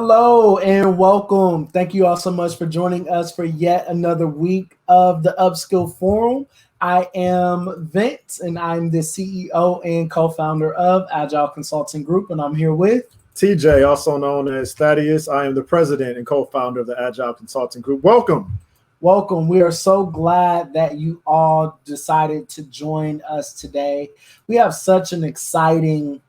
Hello and welcome. Thank you all so much for joining us for yet another week of the Upskill Forum. I am Vince and I'm the CEO and co-founder of Agile Consulting Group, and I'm here with TJ, also known as Thaddeus. I am the president and co-founder of the Agile Consulting Group. Welcome. Welcome. We are so glad that you all decided to join us today. We have such an exciting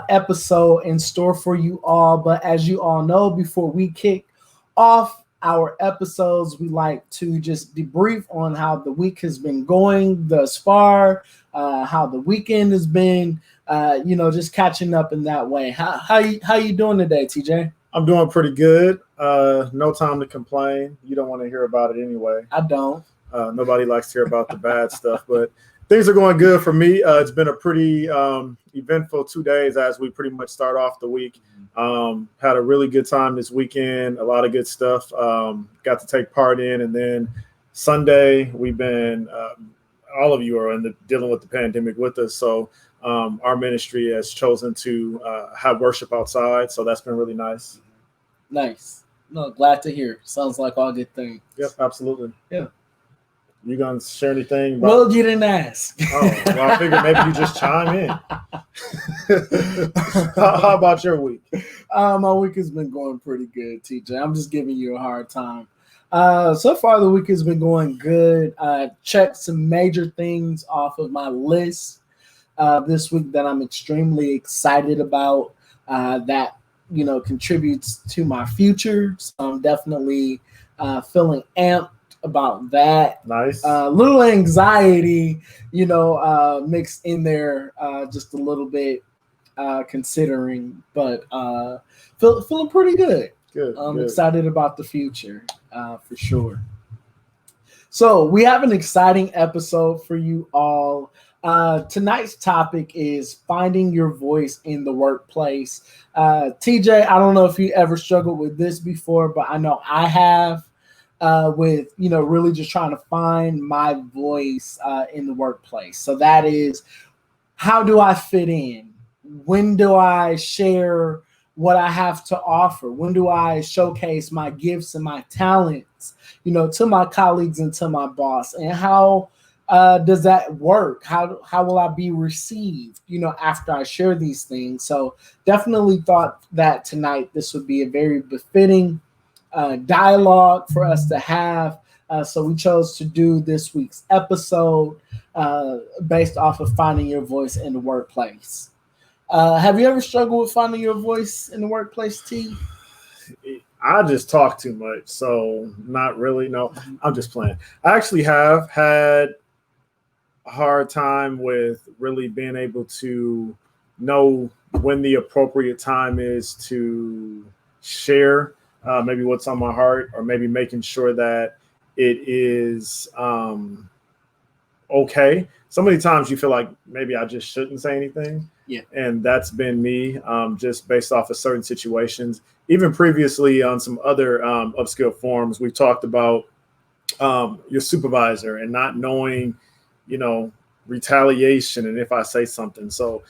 episode in store for you all. But as you all know, before we kick off our episodes, we like to just debrief on how the week has been going thus far, how the weekend has been, just catching up in that way. How you doing today, TJ? I'm doing pretty good. No time to complain. You don't want to hear about it anyway. I don't. Nobody likes to hear about the bad stuff, but things are going good for me. It's been a pretty eventful 2 days as we pretty much start off the week. Had a really good time this weekend, a lot of good stuff. Got to take part in. And then Sunday, we've been, all of you are dealing with the pandemic with us. So our ministry has chosen to have worship outside. So that's been really nice. Nice. No, glad to hear. Sounds like all good things. Yep, absolutely. Yeah. You gonna share anything about? Well, you didn't ask. Oh, well, I figured maybe you just chime in. How about your week? My week has been going pretty good, TJ. I'm just giving you a hard time. So far, the week has been going good. Checked some major things off of my list this week that I'm extremely excited about. That contributes to my future. So I'm definitely feeling amped about that. Nice. Little anxiety, mixed in there just a little bit considering, but feeling pretty good. Good. I'm excited about the future for sure. So we have an exciting episode for you all. Tonight's topic is finding your voice in the workplace. TJ, I don't know if you ever struggled with this before, but I know I have. With really just trying to find my voice in the workplace. So that is, how do I fit in? When do I share what I have to offer? When do I showcase my gifts and my talents, to my colleagues and to my boss? And how does that work? How will I be received, after I share these things? So definitely thought that tonight this would be a very befitting dialogue for us to have. So we chose to do this week's episode based off of finding your voice in the workplace. Have you ever struggled with finding your voice in the workplace, T? I just talk too much, so not really. No, I'm just playing. I actually have had a hard time with really being able to know when the appropriate time is to share maybe what's on my heart, or maybe making sure that it is okay. So many times you feel like maybe I just shouldn't say anything. Yeah. And that's been me just based off of certain situations. Even previously on some other Upskill forums, we talked about your supervisor and not knowing, retaliation and if I say something. So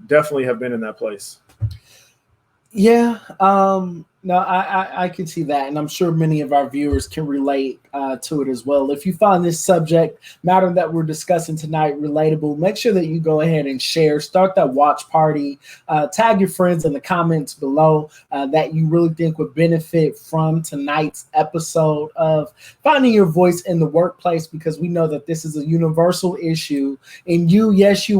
definitely have been in that place. Yeah. No, I can see that, and I'm sure many of our viewers can relate to it as well. If you find this subject matter that we're discussing tonight relatable, make sure that you go ahead and share, start that watch party, tag your friends in the comments below that you really think would benefit from tonight's episode of finding your voice in the workplace, because we know that this is a universal issue. And you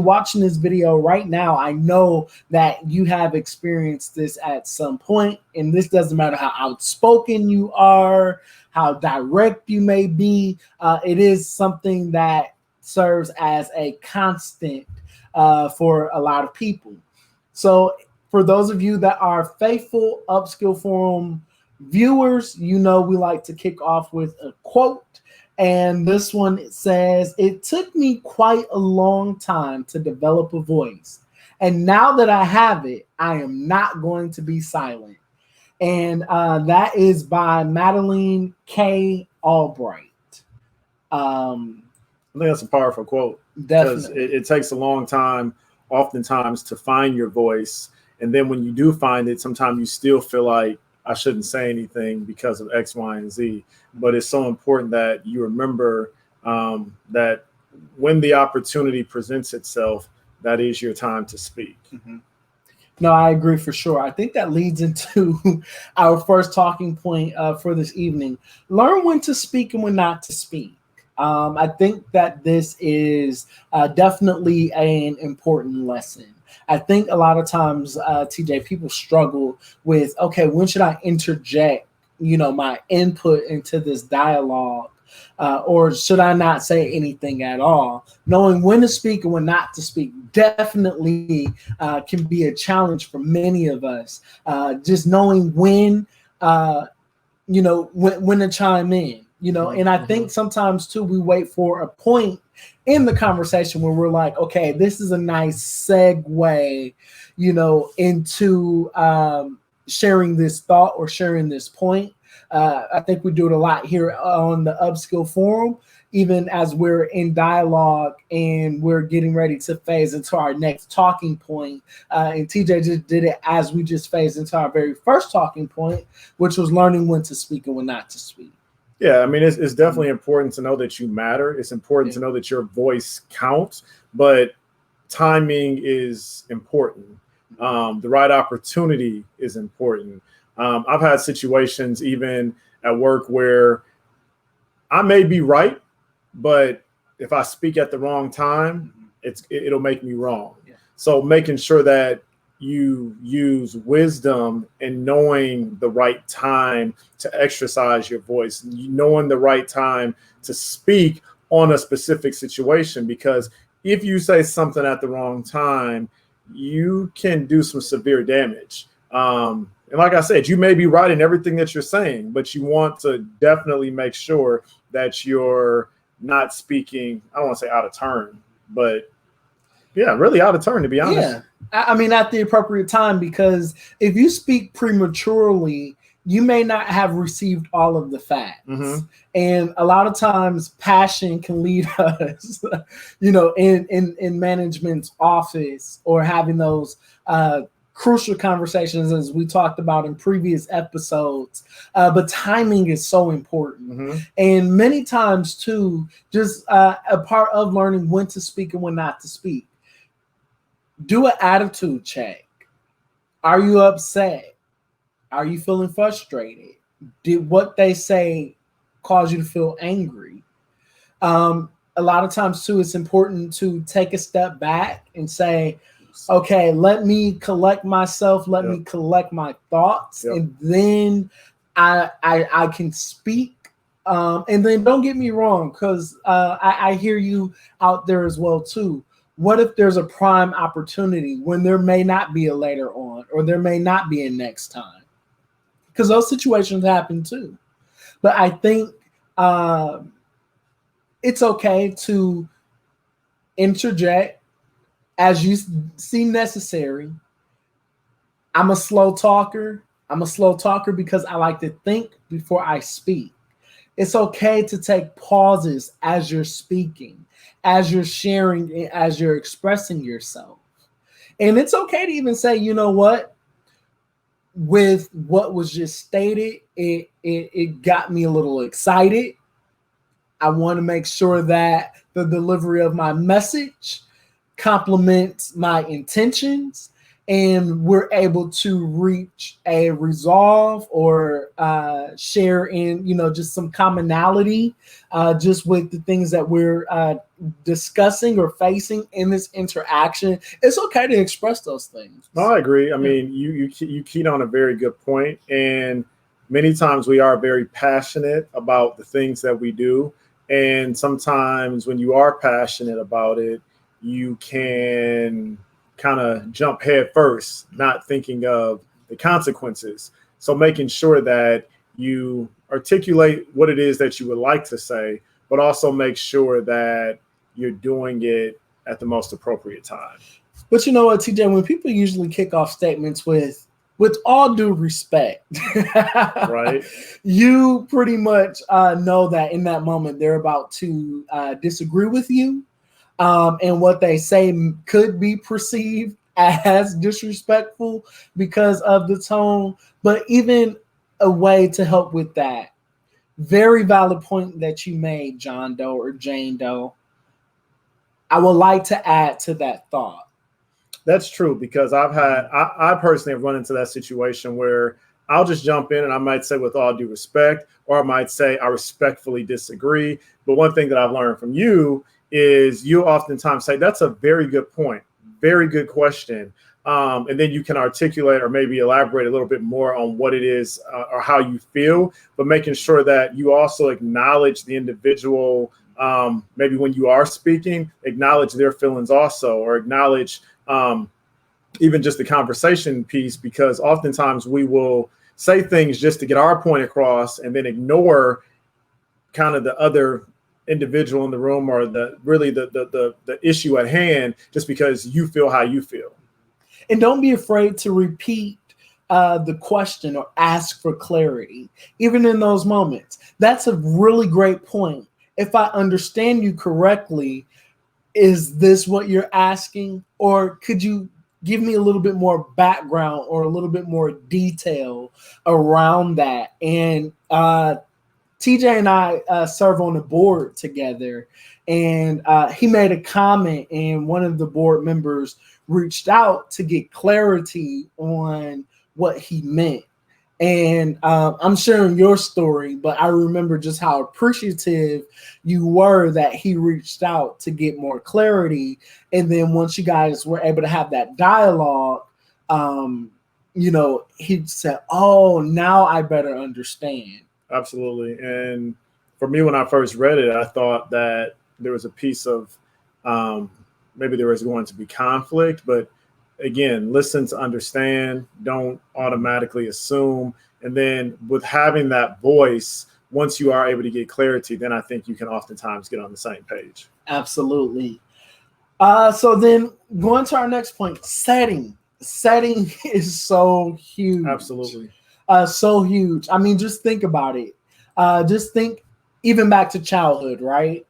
watching this video right now, I know that you have experienced this at some point, and this doesn't matter how outspoken you are, how direct you may be. It is something that serves as a constant for a lot of people. So for those of you that are faithful Upskill Forum viewers, we like to kick off with a quote. And this one says, "It took me quite a long time to develop a voice. And now that I have it, I am not going to be silent." And that is by Madeline K. Albright. I think that's a powerful quote. Definitely. Because it takes a long time, oftentimes, to find your voice. And then when you do find it, sometimes you still feel like I shouldn't say anything because of X, Y, and Z. But it's so important that you remember that when the opportunity presents itself, that is your time to speak. Mm-hmm. No, I agree for sure. I think that leads into our first talking point for this evening. Learn when to speak and when not to speak. I think that this is definitely an important lesson. I think a lot of times, TJ, people struggle with, okay, when should I interject, my input into this dialogue? Or should I not say anything at all? Knowing when to speak and when not to speak definitely can be a challenge for many of us. Just knowing when, when to chime in. And I think sometimes too we wait for a point in the conversation where we're like, okay, this is a nice segue, into sharing this thought or sharing this point. I think we do it a lot here on the Upskill forum, even as we're in dialogue and we're getting ready to phase into our next talking point. And TJ just did it as we just phased into our very first talking point, which was learning when to speak and when not to speak. Yeah, I mean, it's definitely important to know that you matter. It's important to know that your voice counts, but timing is important. The right opportunity is important. I've had situations even at work where I may be right, but if I speak at the wrong time, it'll make me wrong. Yeah. So making sure that you use wisdom and knowing the right time to exercise your voice, knowing the right time to speak on a specific situation, because if you say something at the wrong time, you can do some severe damage. And like I said, you may be right in everything that you're saying, but you want to definitely make sure that you're not speaking, I don't want to say out of turn, but yeah, really out of turn, to be honest. Yeah. I mean, at the appropriate time, because if you speak prematurely, you may not have received all of the facts. Mm-hmm. And a lot of times passion can lead us, in management's office or having those crucial conversations, as we talked about in previous episodes. But timing is so important. Mm-hmm. And many times, too, just a part of learning when to speak and when not to speak. Do an attitude check. Are you upset? Are you feeling frustrated? Did what they say cause you to feel angry? A lot of times, too, it's important to take a step back and say, okay, let me collect myself. Let me collect my thoughts. And then I can speak. And then don't get me wrong, because I hear you out there as well, too. What if there's a prime opportunity when there may not be a later on, or there may not be a next time? Because those situations happen too. But I think it's okay to interject as you see necessary. I'm a slow talker. Because I like to think before I speak. It's okay to take pauses as you're speaking, as you're sharing, as you're expressing yourself. And it's okay to even say, you know what? With what was just stated, it got me a little excited. I want to make sure that the delivery of my message complements my intentions, and we're able to reach a resolve or share in, just some commonality just with the things that we're discussing or facing in this interaction. It's okay to express those things. No, I agree. I mean, you keyed on a very good point. And many times we are very passionate about the things that we do. And sometimes when you are passionate about it, you can kind of jump head first, not thinking of the consequences. So making sure that you articulate what it is that you would like to say, but also make sure that you're doing it at the most appropriate time. But you know what, TJ, when people usually kick off statements with all due respect, right? You pretty much know that in that moment they're about to disagree with you. And what they say could be perceived as disrespectful because of the tone, but even a way to help with that. Very valid point that you made, John Doe or Jane Doe. I would like to add to that thought. That's true because I personally have run into that situation where I'll just jump in and I might say with all due respect, or I might say I respectfully disagree. But one thing that I've learned from you is you oftentimes say that's a very good point, very good question. And then you can articulate or maybe elaborate a little bit more on what it is or how you feel, but making sure that you also acknowledge the individual. Maybe when you are speaking, acknowledge their feelings also, or acknowledge even just the conversation piece, because oftentimes we will say things just to get our point across and then ignore kind of the other individual in the room or the issue at hand just because you feel how you feel. And don't be afraid to repeat the question or ask for clarity, even in those moments. That's a really great point. If I understand you correctly, is this what you're asking? Or could you give me a little bit more background or a little bit more detail around that? And TJ and I serve on the board together, and he made a comment, and one of the board members reached out to get clarity on what he meant. And I'm sharing your story, but I remember just how appreciative you were that he reached out to get more clarity. And then once you guys were able to have that dialogue, he said, "Oh, now I better understand." Absolutely. And for me, when I first read it, I thought that there was a piece of maybe there was going to be conflict, but again, listen to understand, don't automatically assume. And then with having that voice, once you are able to get clarity, then I think you can oftentimes get on the same page. Absolutely. So then going to our next point, setting. Setting is so huge. Absolutely. So huge. I mean, just think about it. Just think even back to childhood, right?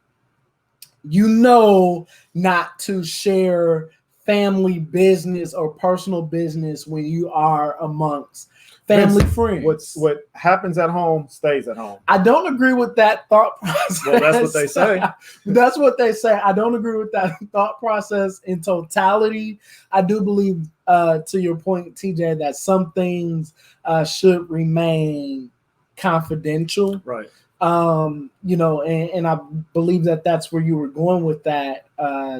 You know not to share family business or personal business when you are amongst family friends. What happens at home stays at home. I don't agree with that thought process. Well, that's what they say. That's what they say. I don't agree with that thought process in totality. I do believe, to your point, TJ, that some things should remain confidential. Right. And I believe that that's where you were going with that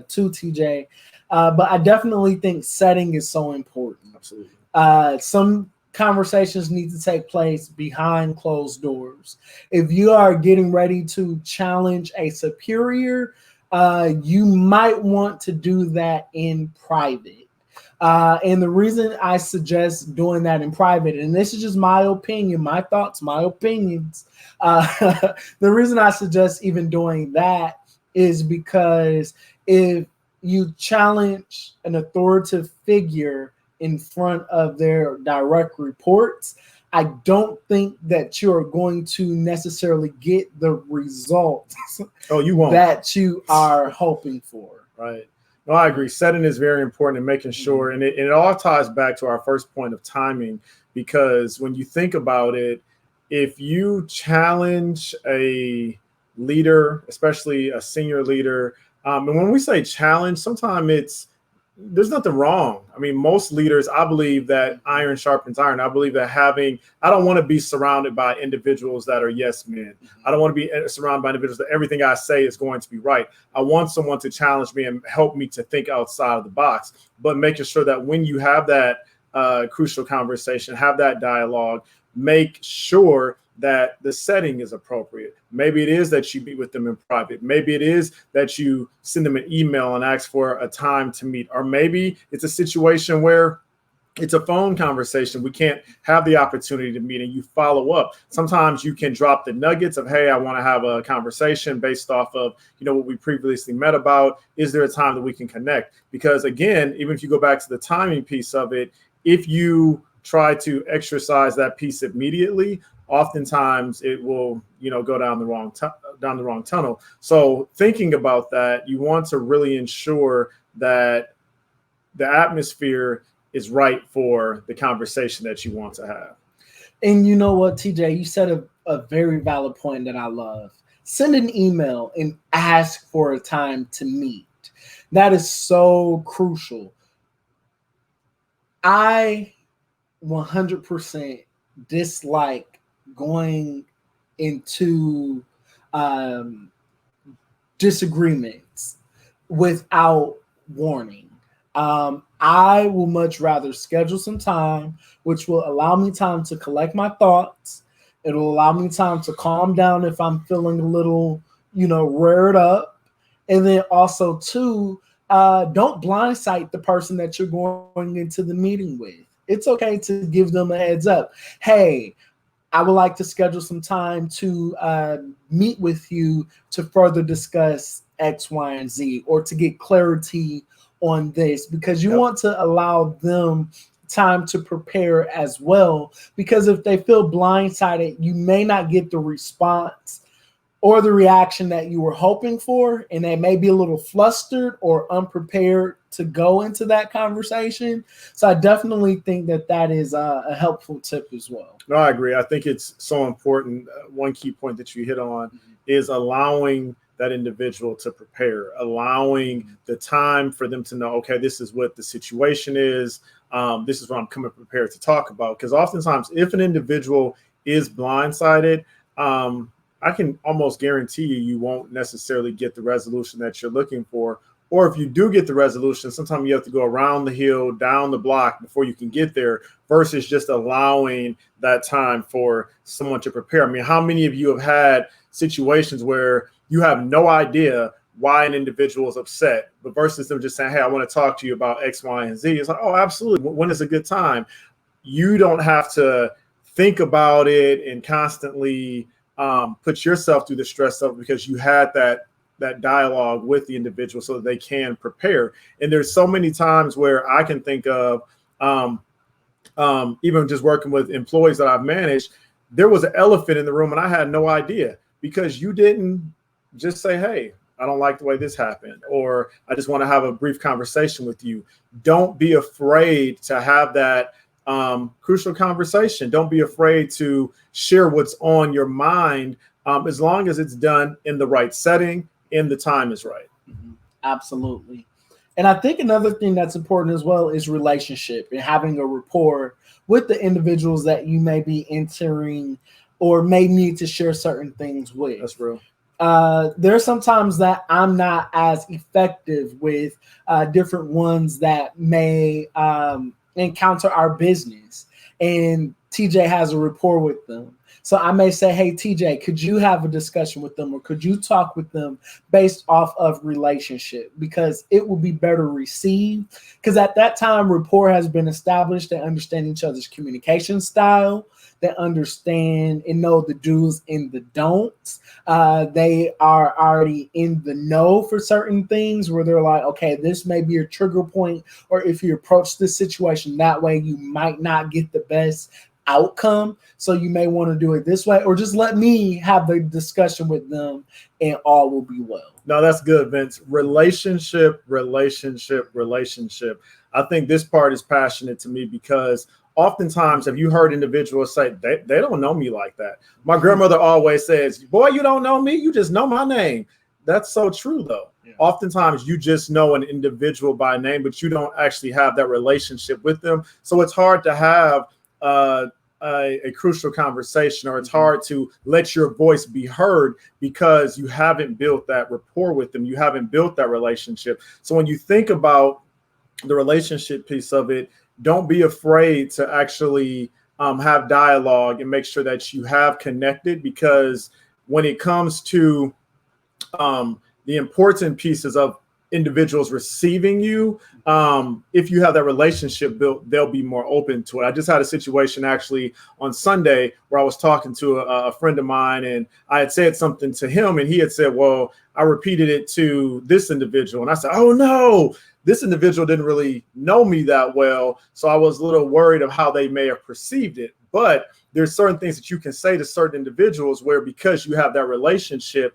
too, TJ. But I definitely think setting is so important. Absolutely. Some conversations need to take place behind closed doors. If you are getting ready to challenge a superior, you might want to do that in private. And the reason I suggest doing that in private, and this is just my opinion, my thoughts, my opinions. The reason I suggest even doing that is because if you challenge an authoritative figure in front of their direct reports, I don't think that you're going to necessarily get the results you won't. that you are hoping for. Right. No, I agree. Setting is very important and making sure, and it all ties back to our first point of timing, because when you think about it, if you challenge a leader, especially a senior leader, and when we say challenge, sometimes there's nothing wrong. I mean, most leaders, I believe that iron sharpens iron. I believe that I don't want to be surrounded by individuals that are yes men. I don't want to be surrounded by individuals that everything I say is going to be right. I want someone to challenge me and help me to think outside of the box, but making sure that when you have that crucial conversation, have that dialogue, make sure that the setting is appropriate. Maybe it is that you meet with them in private. Maybe it is that you send them an email and ask for a time to meet. Or maybe it's a situation where it's a phone conversation. We can't have the opportunity to meet and you follow up. Sometimes you can drop the nuggets of, hey, I want to have a conversation based off of, what we previously met about. Is there a time that we can connect? Because again, even if you go back to the timing piece of it, if you try to exercise that piece immediately, oftentimes it will, go down the wrong tunnel. So thinking about that, you want to really ensure that the atmosphere is right for the conversation that you want to have. And you know what, TJ, you said a very valid point that I love. Send an email and ask for a time to meet. That is so crucial. I 100% dislike going into um, disagreements without warning. I will much rather schedule some time, which will allow me time to collect my thoughts. It'll allow me time to calm down if I'm feeling a little, reared up. And then also, too, don't blindside the person that you're going into the meeting with. It's okay to give them a heads up. Hey, I would like to schedule some time to meet with you to further discuss X, Y, and Z, or to get clarity on this, because you want to allow them time to prepare as well. Because if they feel blindsided, you may not get the response or the reaction that you were hoping for, and they may be a little flustered or unprepared to go into that conversation. So I definitely think that is a helpful tip as well. No, I agree. I think it's so important. One key point that you hit on is allowing that individual to prepare, allowing the time for them to know, okay, this is what the situation is. This is what I'm coming prepared to talk about. Because oftentimes, if an individual is blindsided, I can almost guarantee you won't necessarily get the resolution that you're looking for. Or if you do get the resolution, sometimes you have to go around the hill, down the block before you can get there, versus just allowing that time for someone to prepare. I mean, how many of you have had situations where you have no idea why an individual is upset, but versus them just saying, hey, I want to talk to you about X, Y, and Z. It's like, oh, absolutely. When is a good time? You don't have to think about it and constantly put yourself through the stress of it, because you had that dialogue with the individual so that they can prepare. And there's so many times where I can think of, even just working with employees that I've managed, there was an elephant in the room and I had no idea, because you didn't just say, hey, I don't like the way this happened, or I just want to have a brief conversation with you. Don't be afraid to have that crucial conversation. Don't be afraid to share what's on your mind, as long as it's done in the right setting and the time is right. Mm-hmm. Absolutely. And I think another thing that's important as well is relationship and having a rapport with the individuals that you may be entering or may need to share certain things with. That's real. There's sometimes that I'm not as effective with different ones that may encounter our business, and TJ has a rapport with them. So I may say, hey, TJ, could you have a discussion with them, or could you talk with them based off of relationship? Because it will be better received. Because at that time, rapport has been established. They understand each other's communication style. They understand and know the do's and the don'ts. They are already in the know for certain things where they're like, okay, this may be a trigger point, or if you approach this situation that way, you might not get the best outcome. So you may want to do it this way, or just let me have the discussion with them and all will be well. No, that's good, Vince. Relationship. I think this part is passionate to me because oftentimes, have you heard individuals say, they don't know me like that? My grandmother always says, boy, you don't know me, you just know my name. That's so true, though. Yeah. Oftentimes, you just know an individual by name, but you don't actually have that relationship with them. So it's hard to have a crucial conversation, or it's hard to let your voice be heard because you haven't built that rapport with them. You haven't built that relationship. So when you think about the relationship piece of it, don't be afraid to actually have dialogue and make sure that you have connected, because when it comes to the important pieces of individuals receiving you, if you have that relationship built, they'll be more open to it. I just had a situation actually on Sunday where I was talking to a friend of mine, and I had said something to him, and he had said, well, I repeated it to this individual. And I said, oh no, this individual didn't really know me that well. So I was a little worried of how they may have perceived it. But there's certain things that you can say to certain individuals where, because you have that relationship,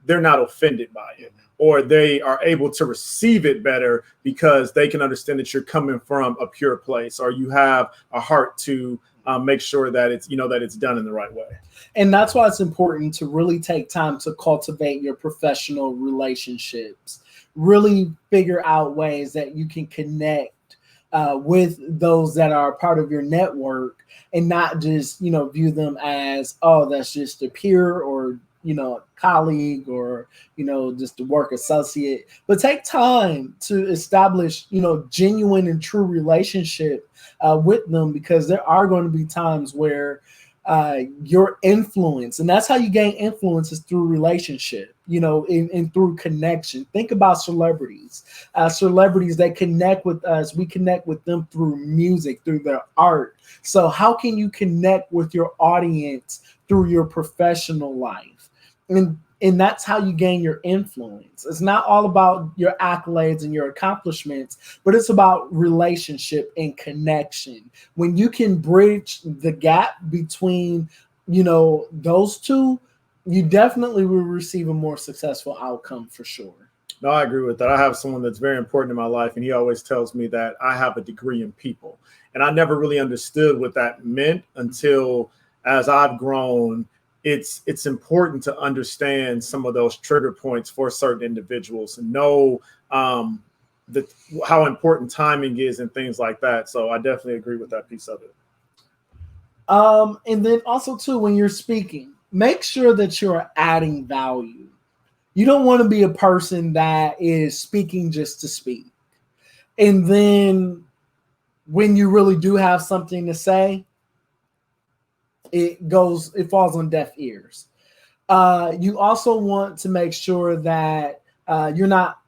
they're not offended by it, or they are able to receive it better because they can understand that you're coming from a pure place, or you have a heart to make sure that it's, that it's done in the right way. And that's why it's important to really take time to cultivate your professional relationships. Really figure out ways that you can connect with those that are part of your network, and not just view them as, oh, that's just a peer, or colleague, or just a work associate. But take time to establish genuine and true relationship with them, because there are going to be times where your influence, and that's how you gain influence, is through relationship, and through connection. Think about celebrities. Celebrities, they connect with us. We connect with them through music, through their art. So how can you connect with your audience through your professional life? And that's how you gain your influence. It's not all about your accolades and your accomplishments, but it's about relationship and connection. When you can bridge the gap between, those two, you definitely will receive a more successful outcome for sure. No, I agree with that. I have someone that's very important in my life, and he always tells me that I have a degree in people. And I never really understood what that meant until, as I've grown, it's important to understand some of those trigger points for certain individuals, and know how important timing is and things like that. So I definitely agree with that piece of it. And then also too, when you're speaking, make sure that you're adding value. You don't want to be a person that is speaking just to speak. And then when you really do have something to say, it falls on deaf ears. You also want to make sure that you're not,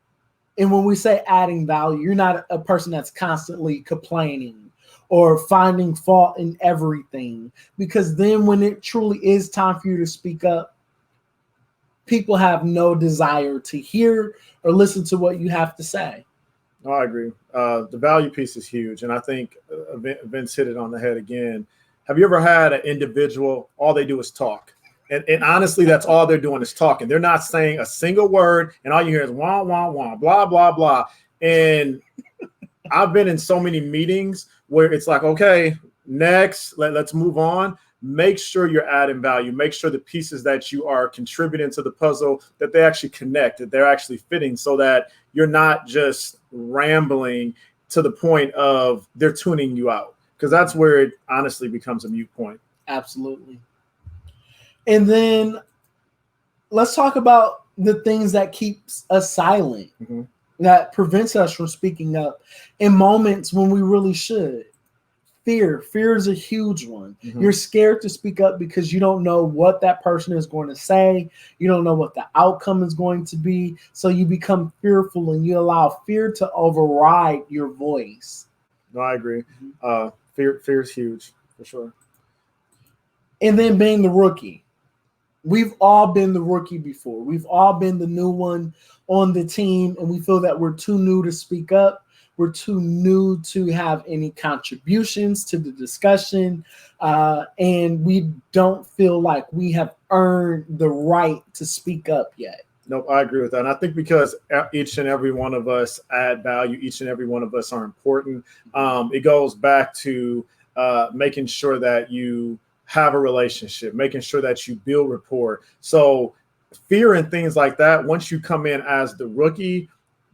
and when we say adding value, you're not a person that's constantly complaining or finding fault in everything, because then when it truly is time for you to speak up, people have no desire to hear or listen to what you have to say. No, I agree. The value piece is huge. And I think Vince hit it on the head again. Have you ever had an individual, all they do is talk? And honestly, that's all they're doing is talking. They're not saying a single word, and all you hear is wah, wah, wah, blah, blah, blah. And I've been in so many meetings where it's like, okay, next, let's move on. Make sure you're adding value. Make sure the pieces that you are contributing to the puzzle, that they actually connect, that they're actually fitting, so that you're not just rambling to the point of they're tuning you out. Because that's where it honestly becomes a moot point. Absolutely. And then let's talk about the things that keeps us silent, that prevents us from speaking up in moments when we really should. Fear is a huge one. You're scared to speak up because you don't know what that person is going to say. You don't know what the outcome is going to be. So you become fearful, and you allow fear to override your voice. No, I agree. Fear is huge for sure. And then being the rookie. We've all been the rookie before. We've all been the new one on the team, and we feel that we're too new to speak up. We're too new to have any contributions to the discussion, and we don't feel like we have earned the right to speak up yet. Nope, I agree with that. And I think because each and every one of us add value, each and every one of us are important, it goes back to making sure that you have a relationship, making sure that you build rapport. So fear and things like that, once you come in as the rookie,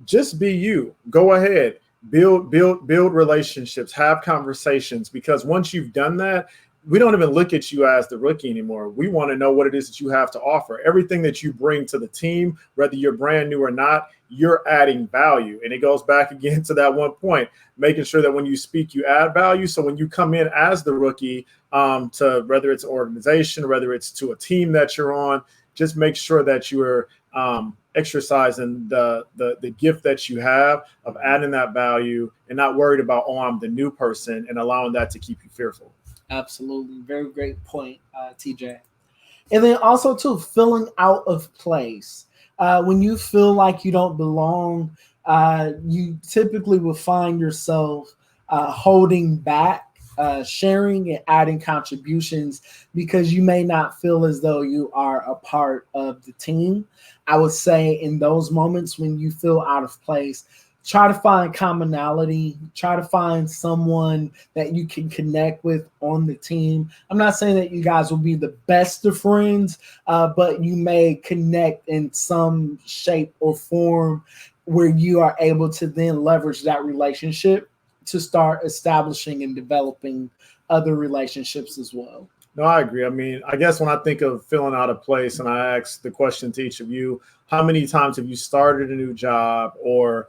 just be you. Go ahead. Build relationships, have conversations, because once you've done that, we don't even look at you as the rookie anymore. We want to know what it is that you have to offer. Everything that you bring to the team, whether you're brand new or not, you're adding value. And it goes back again to that one point, making sure that when you speak, you add value. So when you come in as the rookie, to whether it's an organization, whether it's to a team that you're on, just make sure that you are exercising the gift that you have of adding that value, and not worried about, oh, I'm the new person, and allowing that to keep you fearful. Absolutely. Very great point, TJ. And then also, too, feeling out of place. When you feel like you don't belong, you typically will find yourself holding back sharing and adding contributions because you may not feel as though you are a part of the team. I would say in those moments when you feel out of place, try to find commonality, try to find someone that you can connect with on the team. I'm not saying that you guys will be the best of friends, but you may connect in some shape or form where you are able to then leverage that relationship to start establishing and developing other relationships as well. No, I agree. I mean, I guess when I think of feeling out of place and I ask the question to each of you, how many times have you started a new job or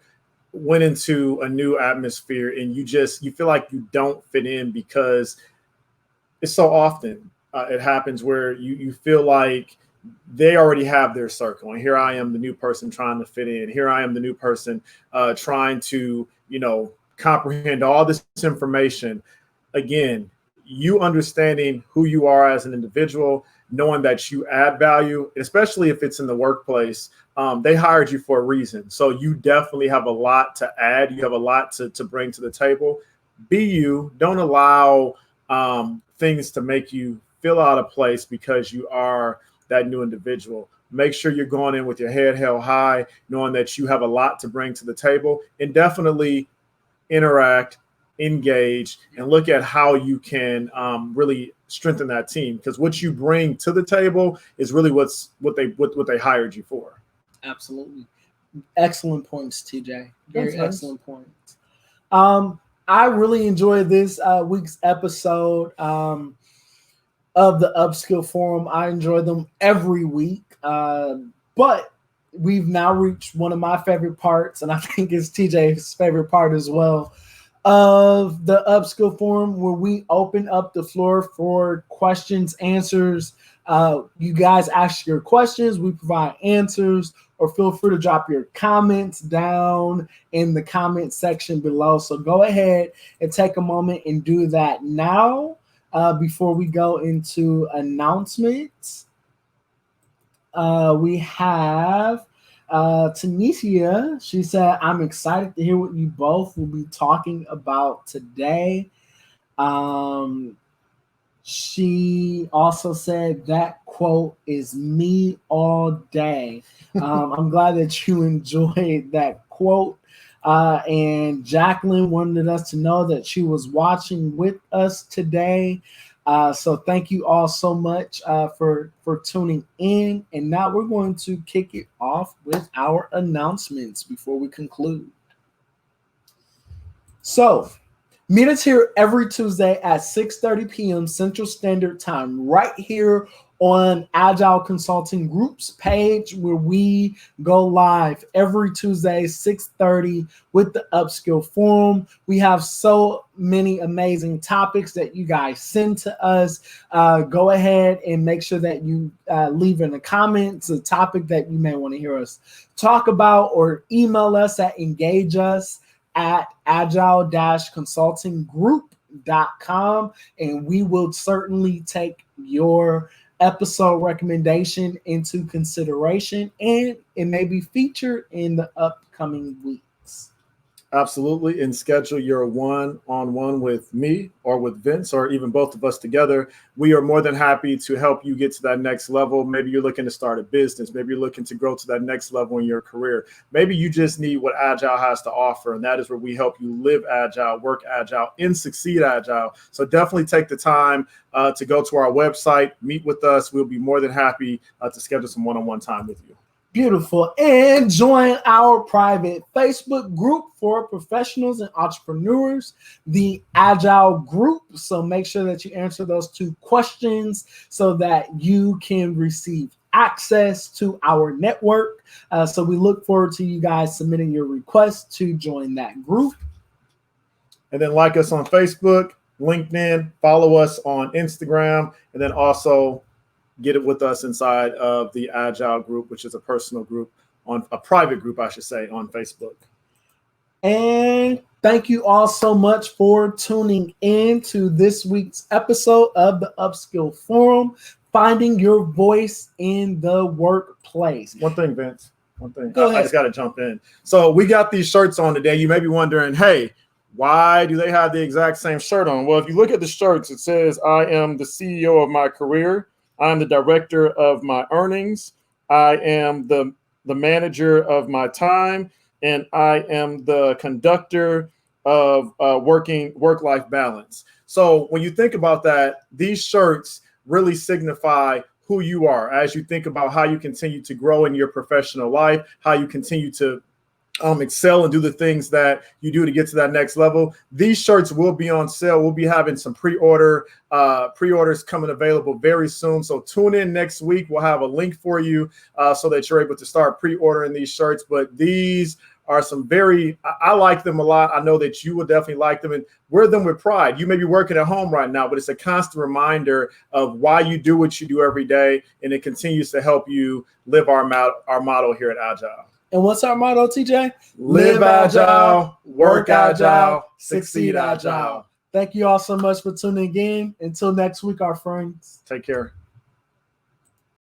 went into a new atmosphere and you feel like you don't fit in because it's so often it happens where you feel like they already have their circle and here I am, the new person trying to fit in. Here I am, the new person trying to comprehend all this information. Again, you understanding who you are as an individual, knowing that you add value, especially if it's in the workplace. They hired you for a reason. So you definitely have a lot to add. You have a lot to bring to the table. Be you. Don't allow things to make you feel out of place because you are that new individual. Make sure you're going in with your head held high, knowing that you have a lot to bring to the table, and definitely interact, engage, and look at how you can really strengthen that team, because what you bring to the table is really what they hired you for. Absolutely. Excellent points, TJ. Very That's nice. excellent points. I really enjoyed this week's episode of the Upskill Forum. I enjoy them every week. But we've now reached one of my favorite parts, and I think it's TJ's favorite part as well, of the Upskill Forum, where we open up the floor for questions, answers. You guys ask your questions, we provide answers, or feel free to drop your comments down in the comment section below. So go ahead and take a moment and do that now before we go into announcements. We have Tanisha. She said, I'm excited to hear what you both will be talking about today. She also said that quote is me all day. I'm glad that you enjoyed that quote. And Jacqueline wanted us to know that she was watching with us today. So thank you all so much for tuning in. And now we're going to kick it off with our announcements before we conclude. So meet us here every Tuesday at 6:30 p.m. Central Standard Time, right here on Agile Consulting Group's page, where we go live every Tuesday, 6:30, with the Upskill Forum. We have so many amazing topics that you guys send to us. Go ahead and make sure that you leave in the comments a topic that you may want to hear us talk about, or email us at agile-consultinggroup.com, and we will certainly take your episode recommendation into consideration, and it may be featured in the upcoming weeks. Absolutely. And schedule your one-on-one with me or with Vince, or even both of us together. We are more than happy to help you get to that next level. Maybe you're looking to start a business. Maybe you're looking to grow to that next level in your career. Maybe you just need what Agile has to offer, and that is where we help you live Agile, work Agile, and succeed Agile. So definitely take the time to go to our website, meet with us. We'll be more than happy to schedule some one-on-one time with you. Beautiful. And join our private Facebook group for professionals and entrepreneurs, the Agile Group. So make sure that you answer those 2 questions so that you can receive access to our network. So we look forward to you guys submitting your request to join that group. And then like us on Facebook, LinkedIn, follow us on Instagram, and then also get it with us inside of the Agile Group, which is a personal group, on a private group, I should say, on Facebook. And thank you all so much for tuning in to this week's episode of the Upskill Forum, finding your voice in the workplace. One thing, Vince. One thing. Go ahead. I just got to jump in. So we got these shirts on today. You may be wondering, hey, Why do they have the exact same shirt on? Well, if you look at the shirts, it says, I am the CEO of my career. I'm the director of my earnings. I am the manager of my time. And I am the conductor of work-life balance. So when you think about that, these shirts really signify who you are as you think about how you continue to grow in your professional life, how you continue to excel and do the things that you do to get to that next level. These shirts will be on sale. We'll be having some pre-orders coming available very soon. So tune in next week. We'll have a link for you so that you're able to start pre-ordering these shirts. But these are some I like them a lot. I know that you will definitely like them and wear them with pride. You may be working at home right now, but it's a constant reminder of why you do what you do every day. And it continues to help you live our motto here at Agile. And what's our motto, TJ? Live Agile, work Agile, succeed Agile. Thank you all so much for tuning in. Until next week, our friends. Take care.